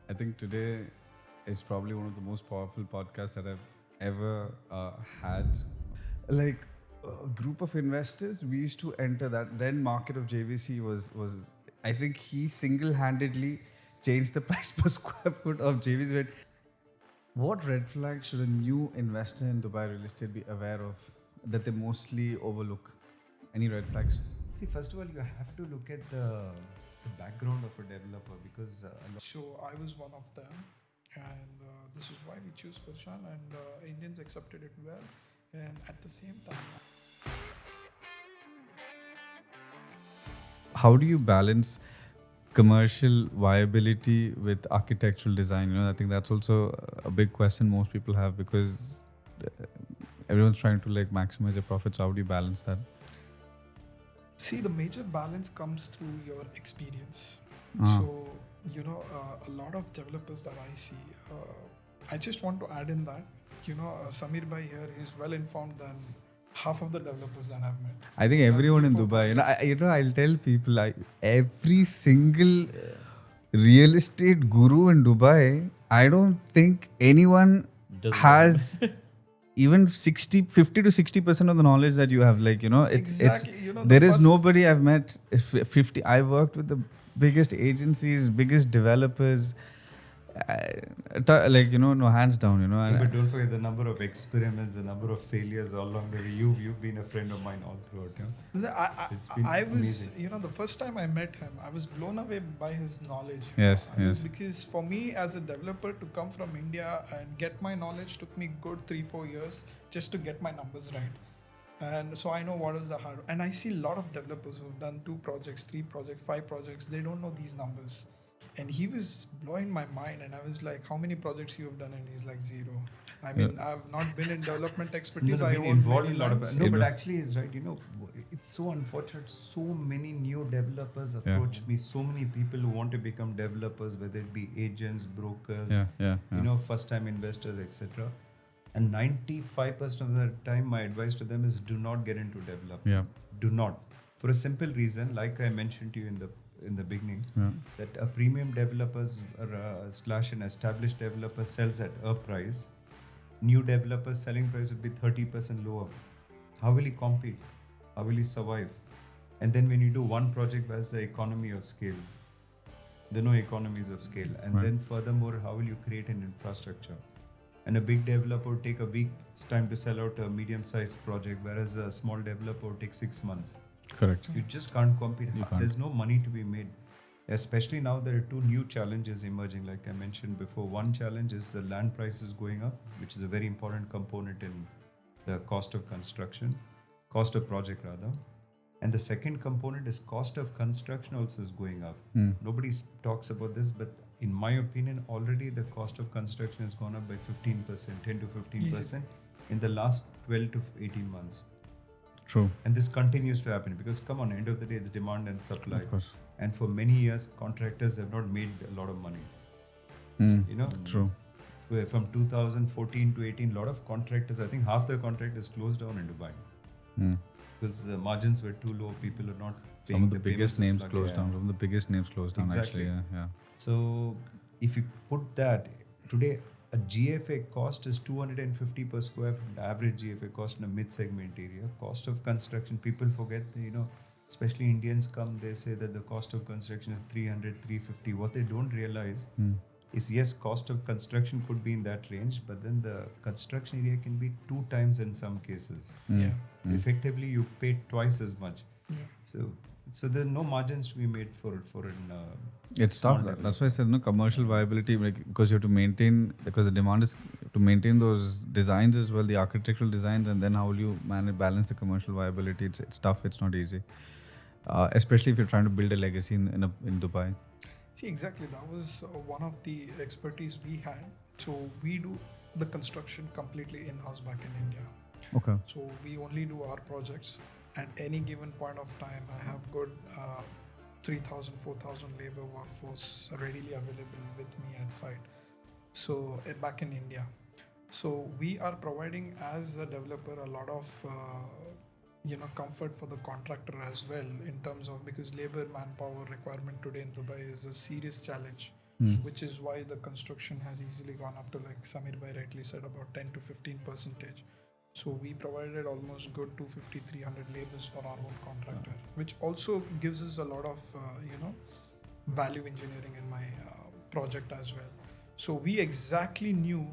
I think today is probably one of the most powerful podcasts that I've ever had. Like a group of investors, we used to enter that. Then market of JVC was I think he single-handedly changed the price per square foot of JVC. What red flags should a new investor in Dubai real estate be aware of that they mostly overlook? Any red flags? See, first of all, you have to look at the background of a developer because So I was one of them, and this is why we choose Furshan, and Indians accepted it well. And at the same time, How do you balance commercial viability with architectural design? I think that's also a big question most people have because everyone's trying to like maximize their profits. How do you balance that? see, the major balance comes through your experience. Ah. So, a lot of developers that I see, I just want to add in that, Samir Bhai here is well informed than half of the developers that I've met. I think everyone in 3-4 Dubai, I'll tell people, every single real estate guru in Dubai, I don't think anyone has even 50 to 60% of the knowledge that you have. Like, Exactly. there is nobody I've met. 50. I worked with the biggest agencies, biggest developers. No, hands down. but don't forget the number of experiments, the number of failures all along the way. You've been a friend of mine all throughout. It's been I was, amazing. the first time I met him, I was blown away by his knowledge. Yes, yes. Because for me as a developer to come from India and get my knowledge took me good 3-4 years just to get my numbers right. And so I know what is the hard. And I see a lot of developers who've done 2 projects, 3 projects, 5 projects. They don't know these numbers. And he was blowing my mind, and I was like, "How many projects you have done?" And he's like, 0. I mean, I've not been in development expertise. I've I been own involved many in a lot of. lands. No, but actually, he's right. It's so unfortunate. So many new developers approach me. So many people who want to become developers, whether it be agents, brokers, first-time investors, etc. And 95% of the time, my advice to them is do not get into development. Yeah. Do not. For a simple reason, like I mentioned to you in the beginning, that a premium developers slash an established developer sells at a price. New developers selling price would be 30% lower. How will he compete? How will he survive? And then when you do one project, where's the economy of scale? There are no economies of scale. And then furthermore, how will you create an infrastructure? And a big developer would take a week's time to sell out a medium-sized project, whereas a small developer would take 6 months. Correct. You just can't compete. can't. There's no money to be made. Especially now, there are 2 new challenges emerging. Like I mentioned before, one challenge is the land prices going up, which is a very important component in the cost of construction, cost of project rather. And the second component is cost of construction also is going up. Nobody talks about this, but in my opinion, already the cost of construction has gone up by 15%, 10 to 15% in the last 12 to 18 months. True. And this continues to happen because, come on, end of the day, it's demand and supply. Of course. And for many years, contractors have not made a lot of money. True. From 2014 to 18, a lot of contractors, I think half the contractors closed down in Dubai because the margins were too low. People are not paying. Some of the biggest names closed down. Some of the biggest names closed down. Exactly. Actually. Yeah. So if you put that today, a GFA cost is 250 per square foot, average GFA cost in a mid-segment area. Cost of construction, people forget, especially Indians come, they say that the cost of construction is 300, 350. What they don't realize is, yes, cost of construction could be in that range, but then the construction area can be 2 times in some cases. Effectively, you pay twice as much. So there are no margins to be made for an It's tough. That's why I said commercial viability, because you have to maintain, because the demand is to maintain those designs as well, the architectural designs, and then how will you balance the commercial viability? It's tough. It's not easy, especially if you're trying to build a legacy in Dubai. See, exactly. That was one of the expertise we had. So we do the construction completely in-house back in India. Okay. So we only do our projects. At any given point of time, I have good 3,000, 4,000 labor workforce readily available with me at site. So back in India. So we are providing as a developer a lot of comfort for the contractor as well in terms of, because labor manpower requirement today in Dubai is a serious challenge. which is why the construction has easily gone up to, like Samir Bhai rightly said, about 10 to 15%. So we provided almost good 250, 300 labels for our own contractor, which also gives us a lot of, value engineering in my project as well. So we exactly knew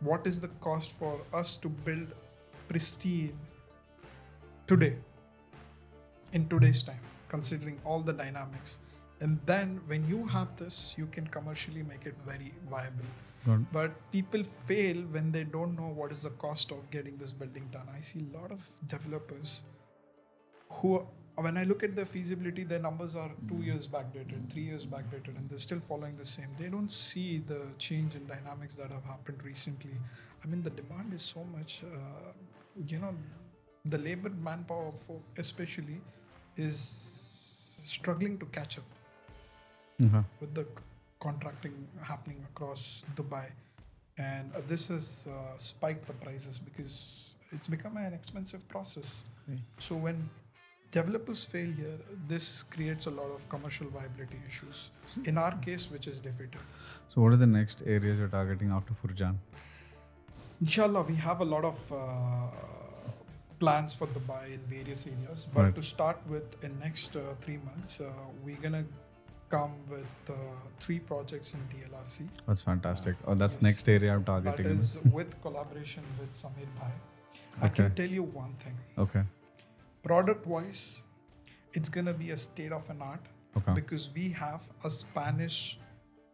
what is the cost for us to build pristine today, in today's time, considering all the dynamics. And then when you have this, you can commercially make it very viable. But people fail when they don't know what is the cost of getting this building done. I see a lot of developers who, when I look at the feasibility, their numbers are 2 years backdated, 3 years backdated, and they're still following the same. They don't see the change in dynamics that have happened recently. I mean, the demand is so much, the labor manpower for especially is struggling to catch up with the contracting happening across Dubai. And this has spiked the prices because it's become an expensive process. So when developers fail here, this creates a lot of commercial viability issues. In our case, which is defeated. So what are the next areas you're targeting after Furjan? Inshallah, we have a lot of plans for Dubai in various areas. But to start with, in next 3 months, we're gonna come with 3 projects in DLRC. That's fantastic. That's next area I'm targeting. That is with collaboration with Samir Bhai. I can tell you one thing. Okay. Product wise, it's gonna be a state of an art because we have a Spanish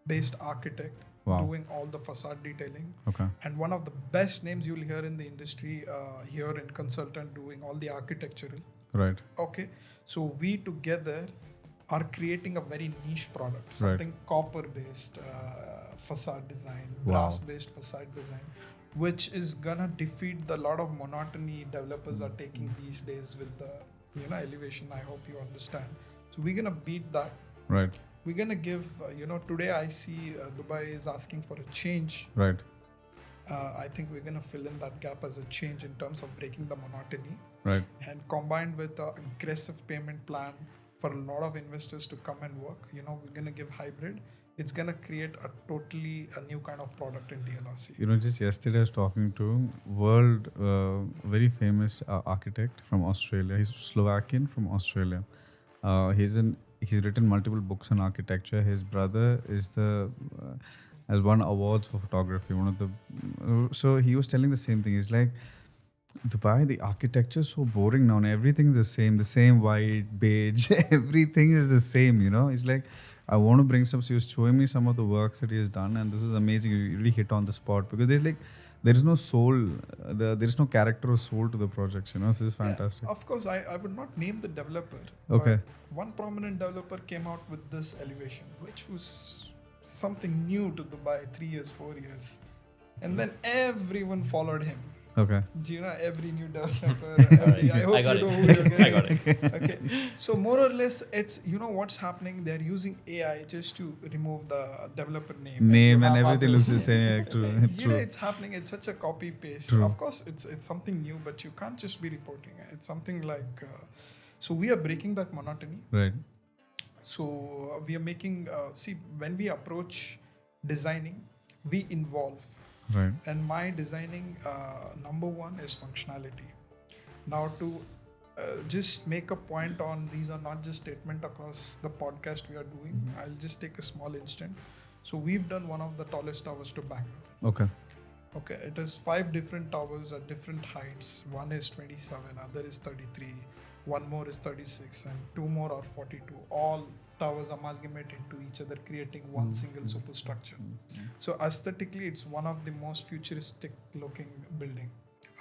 based architect doing all the facade detailing. And one of the best names you'll hear in the industry here in consultant doing all the architectural. Right. Okay. So we together are creating a very niche product, something copper based facade design, brass based facade design, which is gonna defeat the lot of monotony developers are taking these days with the elevation. I hope you understand. So we're gonna beat that. Right. We're gonna give today I see Dubai is asking for a change. Right. I think we're gonna fill in that gap as a change in terms of breaking the monotony. Right. And combined with an aggressive payment plan for a lot of investors to come and work, we're gonna give hybrid. It's gonna create a new kind of product in DLRC. Just yesterday I was talking to world very famous architect from Australia. He's Slovakian from Australia. He's written multiple books on architecture. His brother is has won awards for photography. So he was telling the same thing. He's like, Dubai, the architecture is so boring now. And everything's the same white, beige. Everything is the same. He's like, I want to bring some. So he was showing me some of the works that he has done, and this was amazing. You really hit on the spot because there is no soul, there is no character or soul to the projects. This is fantastic. Yeah, of course, I would not name the developer. Okay. One prominent developer came out with this elevation, which was something new to Dubai 3 years, 4 years, and then everyone followed him. Okay. Every new developer. I hope you know who you're getting. I got it. Okay. So more or less, it's what's happening. They're using AI just to remove the developer name and everything looks the same. True. It's happening. It's such a copy paste. Of course, it's something new, but you can't just be reporting. It's something like. So we are breaking that monotony. Right. So we are making. When we approach designing, we involve. Right. And my designing number one is functionality. Now to just make a point on, these are not just statement across the podcast we are doing. I'll just take a small instant. So we've done one of the tallest towers to Bangalore. Okay. It is 5 different towers at different heights. One is 27, other is 33, one more is 36, and 2 more are 42. All towers amalgamate into each other, creating one single superstructure. So aesthetically, it's one of the most futuristic looking building.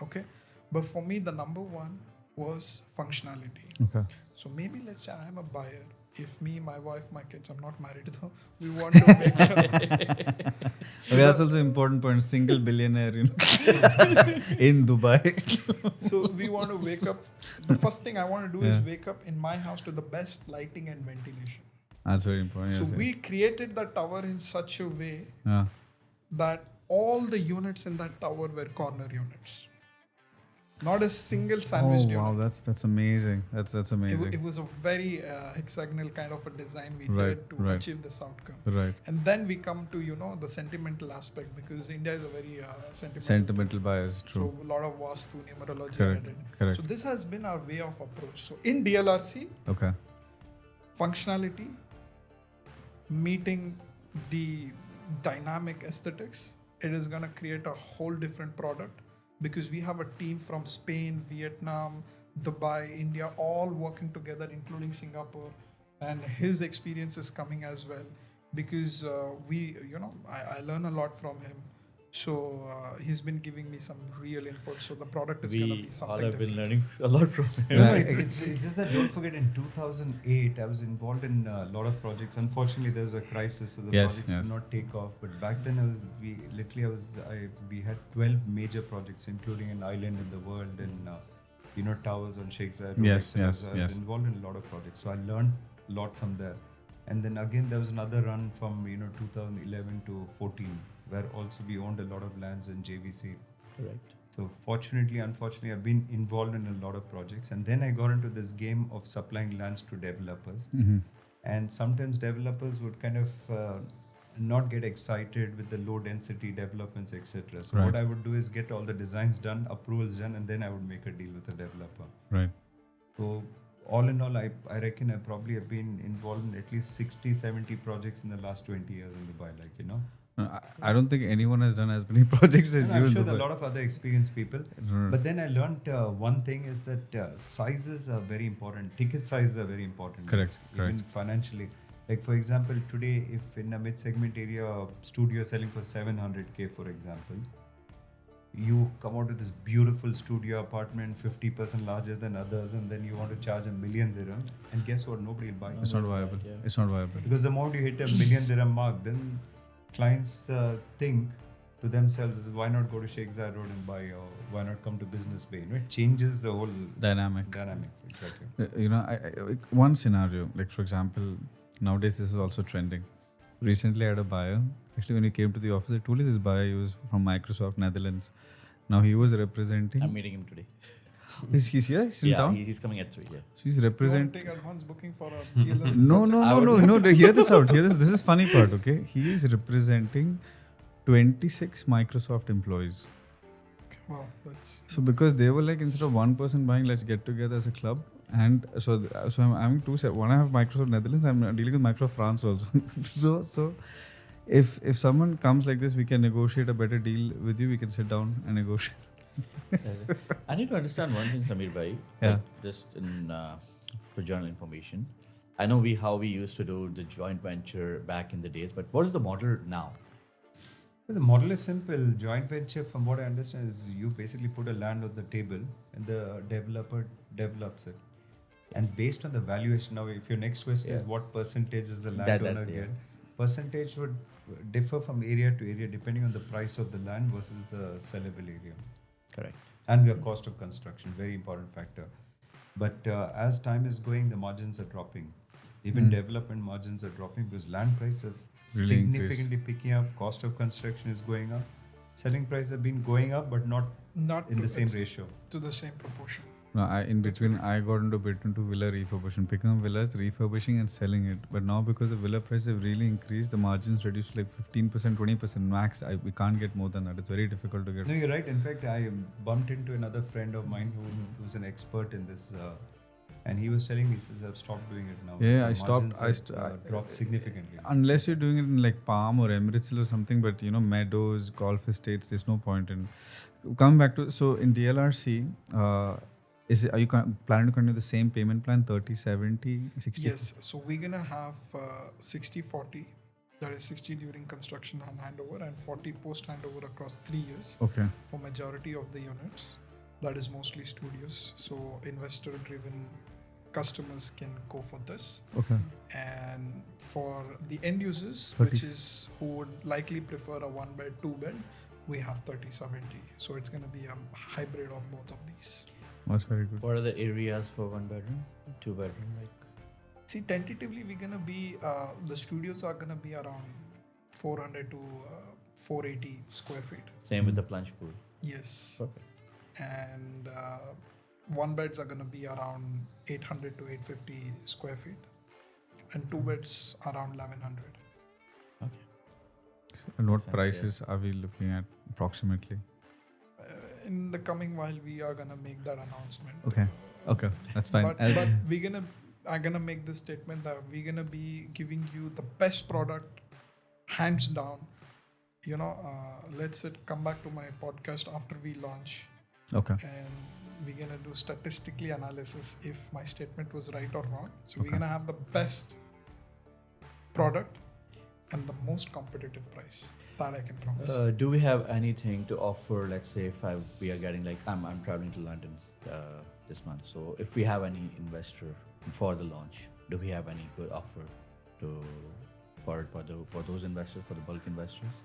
Okay. But for me, the number one was functionality. Okay. So maybe let's say I'm a buyer. If me, my wife, my kids, I'm not married though, we want to make that's also important point. Single billionaire in Dubai. So we want to wake up. The first thing I want to do is wake up in my house to the best lighting and ventilation. That's very important. So we created the tower in such a way that all the units in that tower were corner units. Not a single sandwich Oh wow, unit. that's amazing. That's amazing. It was a very hexagonal kind of a design we Right, did to right. achieve this outcome. Right. And then we come to the sentimental aspect, because India is a very Sentimental bias, true. So a lot of vastu numerology Correct, added. correct. So this has been our way of approach. So in DLRC, Okay. functionality, meeting the dynamic aesthetics, it is going to create a whole different product, because we have a team from Spain, Vietnam, Dubai, India, all working together, including Singapore, and his experience is coming as well, because I learn a lot from him. So he's been giving me some real input. So the product is going to be We all something have been different. learning a lot from him. No, it's just that don't forget in 2008 I was involved in a lot of projects. Unfortunately, there was a crisis, so the projects did not take off. But back then, we had 12 major projects, including an island in the world and towers on Sheikh Zayed Road. Yes, I yes, was yes. involved in a lot of projects, so I learned a lot from there. And then again, there was another run from 2011 to 14, where also we owned a lot of lands in JVC. Correct. So fortunately, unfortunately, I've been involved in a lot of projects, and then I got into this game of supplying lands to developers. Mm-hmm. And sometimes developers would kind of not get excited with the low density developments, etc. So Right. what I would do is get all the designs done, approvals done, and then I would make a deal with a developer. Right. So all in all, I reckon I probably have been involved in at least 60-70 projects in the last 20 years in Dubai, I don't think anyone has done as many projects as And you. I'm in sure there are Dubai. a lot of other experienced people. Right. But then I learned one thing is that sizes are very important. Ticket sizes are very important. Correct, Even correct. financially. Like for example, today if in a mid-segment area, a studio is selling for 700K, for example, you come out with this beautiful studio apartment, 50% larger than others, and then you want to charge $1 million dirham. And guess what? Nobody will buy it. It's not viable. Yeah. It's not viable. Because the moment you hit $1 million dirham mark, then clients think to themselves, why not go to Sheikh Zayed Road and buy, or why not come to Business Bay? It changes the whole Dynamic. dynamics. Exactly. One scenario, like for example, nowadays this is also trending. Recently I had a buyer. Actually, when he came to the office, I told you this buyer, he was from Microsoft Netherlands. Now he was representing. I'm meeting him today. He's here. He's in Yeah, town. he's coming at 3. Yeah. So he's You want to representing. take advance booking for a DLS No, project? no. Hear this out. Hear this. This is funny part. Okay, he is representing 26 Microsoft employees. Wow, that's So because they were like, instead of one person buying, let's get together as a club. And so I'm having two sets. One, I have Microsoft Netherlands. I'm dealing with Microsoft France also. so if someone comes like this, we can negotiate a better deal with you. We can sit down and negotiate. I need to understand one thing, Samir Bhai. Yeah. Like just for journal information. I know how we used to do the joint venture back in the days, but what is the model now? Well, the model is simple. Joint venture, from what I understand, is you basically put a land on the table and the developer develops it. And based on the valuation, now if your next question is what percentage is the landowner the- get, percentage would differ from area to area depending on the price of the land versus the sellable area. Correct. And your cost of construction, very important factor. But as time is going, the margins are dropping. Even development margins are dropping because land prices are Really significantly picking up. Cost of construction is going up. Selling prices have been going up, but not not in to- the same it's ratio. to the same proportion. No, I got into bit into villa refurbishment, picking up villas, refurbishing and selling it. But now because the villa prices have really increased, the margins reduced to like 15%, 20% max. We can't get more than that. It's very difficult to get. No, you're right. In fact, I bumped into another friend of mine who's an expert in this, and he was telling me, he says, I've stopped doing it now. Yeah, The I stopped. margins have, dropped significantly. Unless you're doing it in like Palm or Emirates or something, but meadows, golf estates, there's no point in. Coming back to, so in DLRC, are you planning to continue the same payment plan, 30, 70, 60? Yes, so we're gonna have 60-40. That is 60 during construction and handover, and 40 post handover across 3 years Okay. for majority of the units. That is mostly studios. So investor driven customers can go for this. Okay. And for the end users, 30. which is who would likely prefer a 1 bed, 2 bed, we have 30-70. So it's gonna be a hybrid of both of these. That's very good. What are the areas for 1 bedroom, 2 bedroom? Like See, tentatively, we're gonna be the studios are gonna be around 400 to 480 square feet. same with the plunge pool. Yes. Perfect. and one beds are going to be around 800 to 850 square feet, and two beds around 1100. Okay. And what Makes sense, prices are we looking at approximately? In the coming while, we are going to make that announcement. Okay. Okay, that's fine. But I'm gonna make this statement that we're gonna be giving you the best product, hands down. Let's come back to my podcast after we launch, Okay. and we're gonna do statistically analysis if my statement was right or wrong. So we're Okay. gonna have the best product and the most competitive price. That I can promise. Do we have anything to offer? Let's say if we are getting like I'm traveling to London this month. So if we have any investor for the launch, do we have any good offer for those investors, for the bulk investors?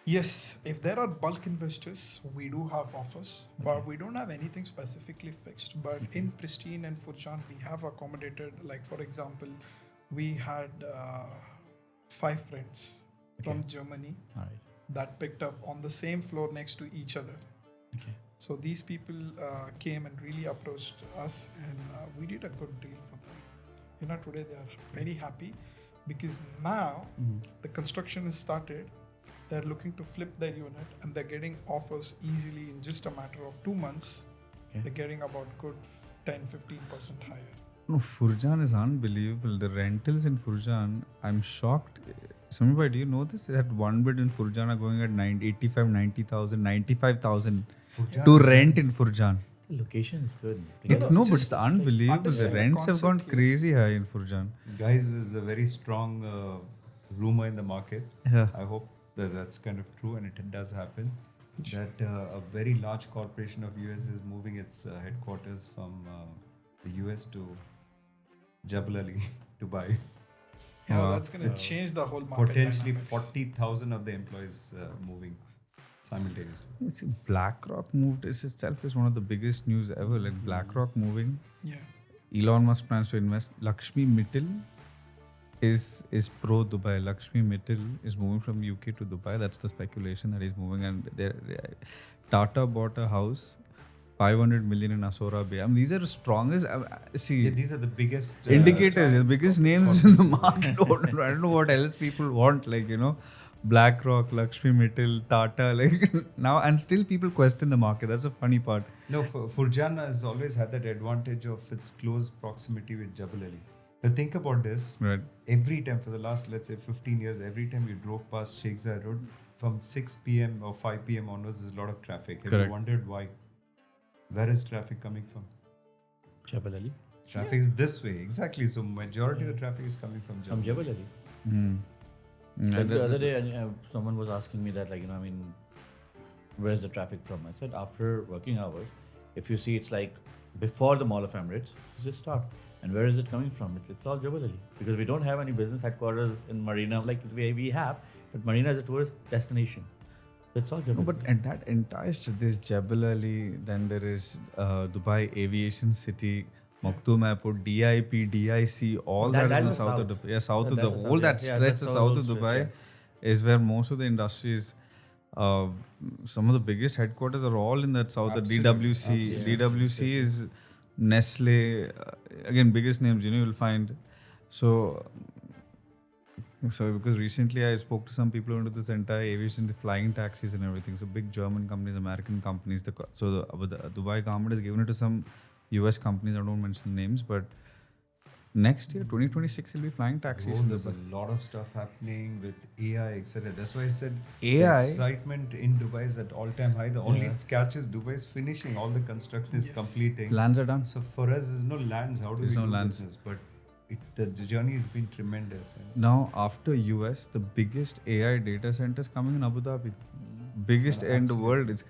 Yes, if there are bulk investors, we do have offers, but we don't have anything specifically fixed. But in Pristine and Furjan, we have accommodated, like for example, we had 5 friends from Germany All right. that picked up on the same floor next to each other. Okay. So these people came and really approached us, and we did a good deal for them. Today they are very happy because now the construction has started. They're looking to flip their unit, and they're getting offers easily in just a matter of 2 months. Okay. They're getting about good 10-15% higher. No, Furjan is unbelievable. The rentals in Furjan, I'm shocked. Samibhai, do you know this? That one bed in Furjan are going at 85, 90,000, 95,000 to rent in Furjan. The location is good. No, but just it's unbelievable. The understand the rents have gone concept here. crazy high in Furjan. Guys, there's a very strong rumor in the market. Yeah. I hope that's kind of true, and it does happen. That a very large corporation of US is moving its headquarters from the US to Jebel Ali, Dubai. That's going to change the whole market. Potentially dynamics. 40,000 of the employees moving simultaneously. See, BlackRock moved. This itself is one of the biggest news ever. Like BlackRock moving. Yeah. Elon Musk plans to invest. Lakshmi Mittal is pro Dubai. Lakshmi Mittal is moving from UK to Dubai. That's the speculation that he's moving. And Tata bought a house, 500 million in Asora Bay. I mean, these are the strongest. See, These are the biggest indicators, the biggest names in the market. I don't know what else people want. Like, BlackRock, Lakshmi Mittal, Tata. Like now, and still people question the market. That's the funny part. No, Furjan has always had that advantage of its close proximity with Jebel Ali. But think about this. Right. Every time for the last, let's say, 15 years, every time you drove past Sheikh Zayed Road, from 6 p.m. or 5 p.m. onwards, there's a lot of traffic. Have Correct. you wondered why? Where is traffic coming from? Jebel Ali. Traffic is this way. Exactly. So majority of traffic is coming from From Jebel. Jebel Ali. Mm. Like the other day, someone was asking me that, where's the traffic from? I said, after working hours, if you see it's like before the Mall of Emirates, you just start. And where is it coming from? It's all Jebel Ali. Because we don't have any business headquarters in Marina like we have, but Marina is a tourist destination. It's all Jebel No, but Ali. and that entire this Jebel Ali, then there is Dubai Aviation City, Maktoum Airport, DIP, DIC, all that is in the That's south of the Dubai. Yeah, south of That's the the whole south, that yeah. Yeah, stretch, that's the the south whole of stretch, Dubai, is where most of the industries, some of the biggest headquarters are all in that south. Absolutely, The DWC, absolutely. DWC is Nestle, again biggest names you'll find. So because recently I spoke to some people into this entire aviation, the flying taxis and everything. So big German companies, American companies. The Dubai government has given it to some US companies. I don't mention names, but next year, 2026, will be flying taxis in There's Dubai. a lot of stuff happening with AI, etc. That's why I said AI? the excitement in Dubai is at all-time high. The only catch is Dubai is finishing. All the construction is Yes. completing. Plans are done. So for us, there's no lands. How do There's we no do lands. business? But the journey has been tremendous. And Now, after US, the biggest AI data centers coming in Abu Dhabi. Biggest in the world. It's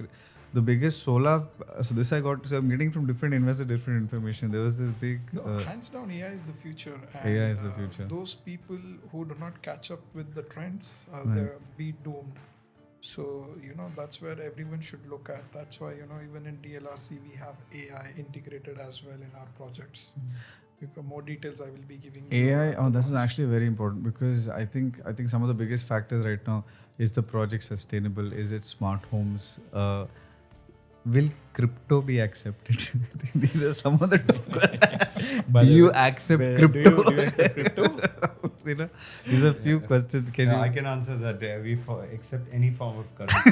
the biggest solar. So this I got. So I'm getting from different investors different information. There was this big. No, hands down, AI is the future. And, AI is the future. Those people who do not catch up with the trends, Right. they'll be doomed. So, that's where everyone should look at. That's why, even in DLRC, we have AI integrated as well in our projects. Because more details I will be giving you. AI, at the this is launch. actually very important because I think some of the biggest factors right now is the project sustainable? Is it smart homes? will crypto be accepted? These are some of the top questions. By Do the you way, accept do crypto? you accept crypto? You know, these are few questions. Can I you? can answer that. We accept any form of currency.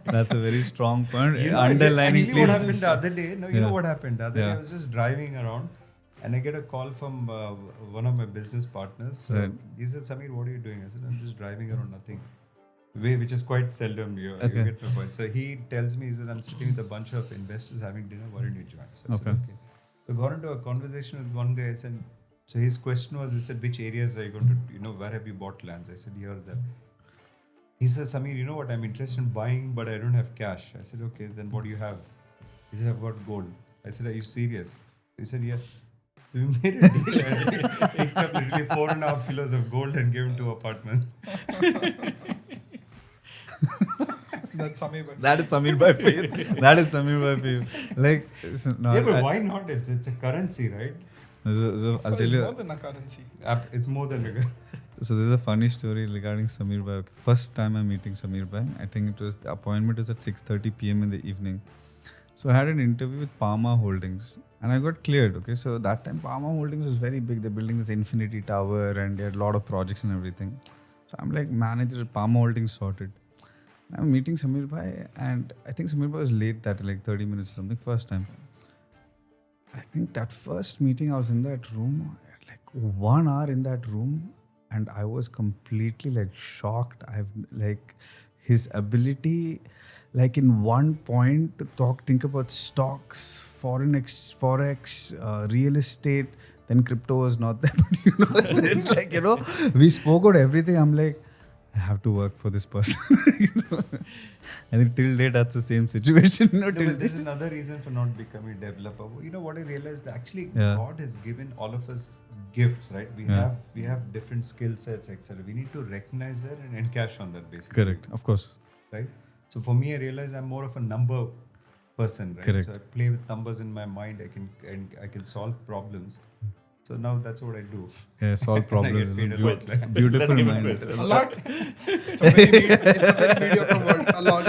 That's a very strong point. You know, Underlining, actually what happened please. the other day? No, you Yeah. know what happened the other day? Yeah. I was just driving around, and I get a call from one of my business partners. So Right. he said, "Samir, what are you doing?" I said, "I'm just driving around, nothing." Which is quite seldom. You Okay. get my point. So he tells me, he said, "I'm sitting with a bunch of investors having dinner. Why don't you join?" So I said, Okay. "Okay." So got into a conversation with one guy. I said, so his question was, he said, "Which areas are you going to, where have you bought lands?" I said, "Here or there." He said, "Samir, you know what? I'm interested in buying, but I don't have cash." I said, "Okay, then what do you have?" He said, "I've got gold." I said, "Are you serious?" He said, "Yes." So we made a deal. I picked up literally 4.5 kilos of gold and gave him 2 apartments. That's Samir. That is Samir by faith. That is Samir by faith. Like, no, Yeah, but why not? It's a currency, right? I'll tell It's you. more than a currency. It's more than a So there's a funny story regarding Samir Bhai. First time I'm meeting Samir Bhai, I think it was, the appointment was at 6:30 p.m. in the evening. So I had an interview with Palma Holdings and I got cleared. Okay, so that time Palma Holdings was very big. They're building this Infinity Tower and they had a lot of projects and everything. So I'm like, manager at Palma Holdings sorted. I'm meeting Samir Bhai and I think Samir Bhai was late that like 30 minutes or something, first time. I think that first meeting I was in that room, like 1 hour in that room, and I was completely like shocked. I've like his ability, like in one point to think about stocks, forex, real estate. Then crypto was not there, but it's like we spoke about everything. I'm like, I have to work for this person. I think till date that's the same situation. No, Till but there's another reason for not becoming a developer. You know what I realized? Actually, Yeah. God has given all of us gifts, right? We have different skill sets, etc. We need to recognize that and encash on that, basically. Correct, of course. Right. So for me, I realized I'm more of a number person, right? Correct. So I play with numbers in my mind. I can solve problems. So now that's what I do. Yeah, solve problems. paid a Beau- lot. Beautiful Let's give it mind. a quest. A lot. It's a very mediocre word. A lot.